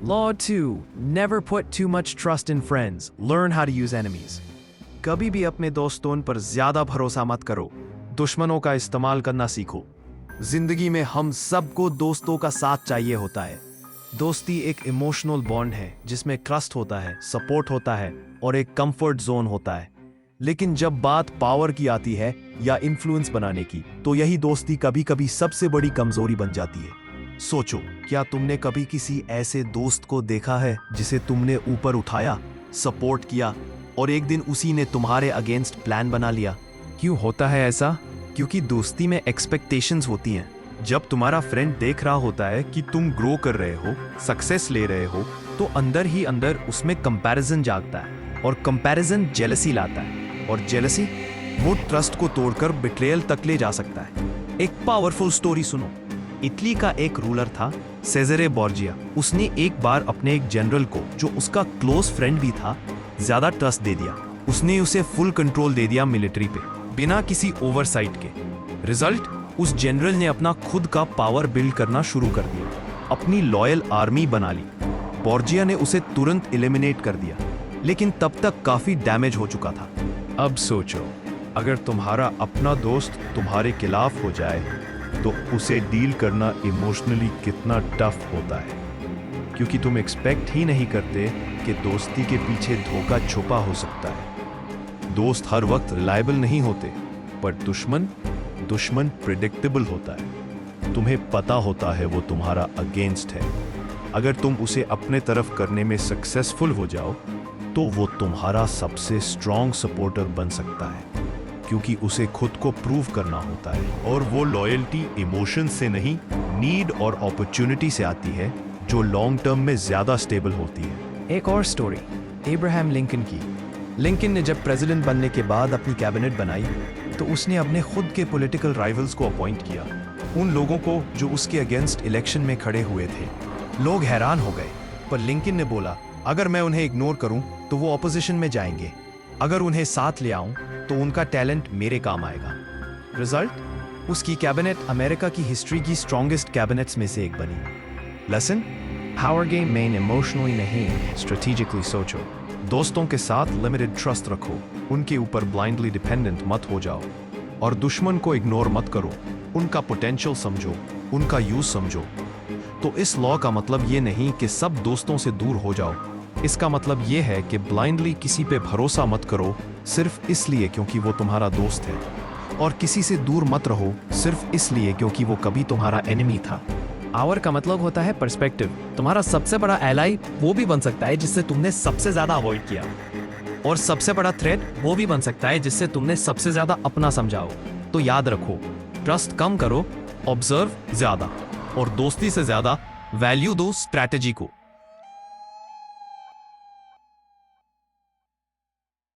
Law 2. Never put too much trust in friends. Learn how to use enemies. कभी भी अपने दोस्तों पर ज्यादा भरोसा मत करो। दुश्मनों का इस्तेमाल करना सीखो। जिंदगी में हम सबको दोस्तों का साथ चाहिए होता है। दोस्ती एक इमोशनल बॉन्ड है जिसमें ट्रस्ट होता है, सपोर्ट होता है और एक कंफर्ट जोन होता है। लेकिन जब बात पावर की आती है या इन्फ्लुएंस बनाने की, तो यही दोस्ती कभी कभी सबसे बड़ी कमजोरी बन जाती है। सोचो, क्या तुमने कभी किसी ऐसे दोस्त को देखा है जिसे तुमने ऊपर उठाया, सपोर्ट किया और एक दिन उसी ने तुम्हारे अगेंस्ट प्लान बना लिया? क्यों होता है ऐसा? क्योंकि दोस्ती में एक्सपेक्टेशंस होती हैं। जब तुम्हारा फ्रेंड देख रहा होता है कि तुम ग्रो कर रहे हो, सक्सेस ले रहे हो, तो अंदर ही अंदर उसमें कंपैरिजन जागता है और कंपैरिजन जेलसी लाता है और जेलसी वो ट्रस्ट को तोड़कर बिट्रेयल तक ले जा सकता है। एक पावरफुल स्टोरी सुनो। इटली का एक रूलर था, सेज़रे बोर्जिया। उसने एक बार अपने एक जनरल को, जो उसका क्लोज फ्रेंड भी था, ज्यादा ट्रस्ट दे दिया। उसने उसे फुल कंट्रोल दे दिया मिलिट्री पे, बिना किसी ओवरसाइट के। रिजल्ट, उस जनरल ने अपना खुद का पावर बिल्ड करना शुरू कर दिया, अपनी लॉयल आर्मी बना ली। बोर्जिया ने उसे तुरंत एलिमिनेट कर दिया, लेकिन तब तक काफी डैमेज हो चुका था। अब सोचो, अगर तुम्हारा अपना दोस्त तुम्हारे खिलाफ हो जाए तो उसे डील करना इमोशनली कितना टफ होता है, क्योंकि तुम एक्सपेक्ट ही नहीं करते कि दोस्ती के पीछे धोखा छुपा हो सकता है। दोस्त हर वक्त रिलायबल नहीं होते, पर दुश्मन प्रिडिक्टेबल होता है। तुम्हें पता होता है वो तुम्हारा अगेंस्ट है। अगर तुम उसे अपने तरफ करने में सक्सेसफुल हो जाओ तो वो तुम्हारा सबसे स्ट्रॉन्ग सपोर्टर बन सकता है, क्योंकि उसे खुद को प्रूव करना होता है। और वो लॉयल्टी इमोशन से नहीं, नीड और अपॉर्चुनिटी से आती है, जो लॉन्ग टर्म में ज्यादा स्टेबल होती है। एक और स्टोरी एब्राहम लिंकन की। लिंकन ने जब प्रेसिडेंट बनने के बाद अपनी कैबिनेट बनाई, तो उसने अपने खुद के पॉलिटिकल राइवल्स को अपॉइंट किया, उन लोगों को जो उसके अगेंस्ट इलेक्शन में खड़े हुए थे। लोग हैरान हो गए, पर लिंकन ने बोला, अगर मैं उन्हें इग्नोर करूं तो वो ऑपोजिशन में जाएंगे, अगर उन्हें साथ ले आऊं तो उनका टैलेंट मेरे काम आएगा। रिजल्ट, उसकी कैबिनेट अमेरिका की हिस्ट्री की स्ट्रॉन्गेस्ट कैबिनेट्स में से एक बनी। लेसन, पावर गेम में इमोशनली नहीं, स्ट्रेटेजिकली सोचो। दोस्तों के साथ लिमिटेड ट्रस्ट रखो, उनके ऊपर ब्लाइंडली डिपेंडेंट मत हो जाओ, और दुश्मन को इग्नोर मत करो। उनका पोटेंशियल समझो, उनका यूज समझो। तो इस लॉ का मतलब ये नहीं कि सब दोस्तों से दूर हो जाओ। इसका मतलब ये है कि ब्लाइंडली किसी पे भरोसा मत करो सिर्फ इसलिए क्योंकि वो तुम्हारा दोस्त है, और किसी से दूर मत रहो सिर्फ इसलिए क्योंकि वो कभी तुम्हारा एनिमी था। आवर का मतलब होता है पर्सपेक्टिव। तुम्हारा सबसे बड़ा एलाई वो भी बन सकता है जिससे तुमने सबसे ज्यादा अवॉइड किया, और सबसे बड़ा थ्रेट वो भी बन सकता है जिससे तुमने सबसे ज्यादा अपना समझाओ। तो याद रखो, ट्रस्ट कम करो, ऑब्जर्व ज्यादा, और दोस्ती से ज्यादा वैल्यू दो स्ट्रैटेजी को।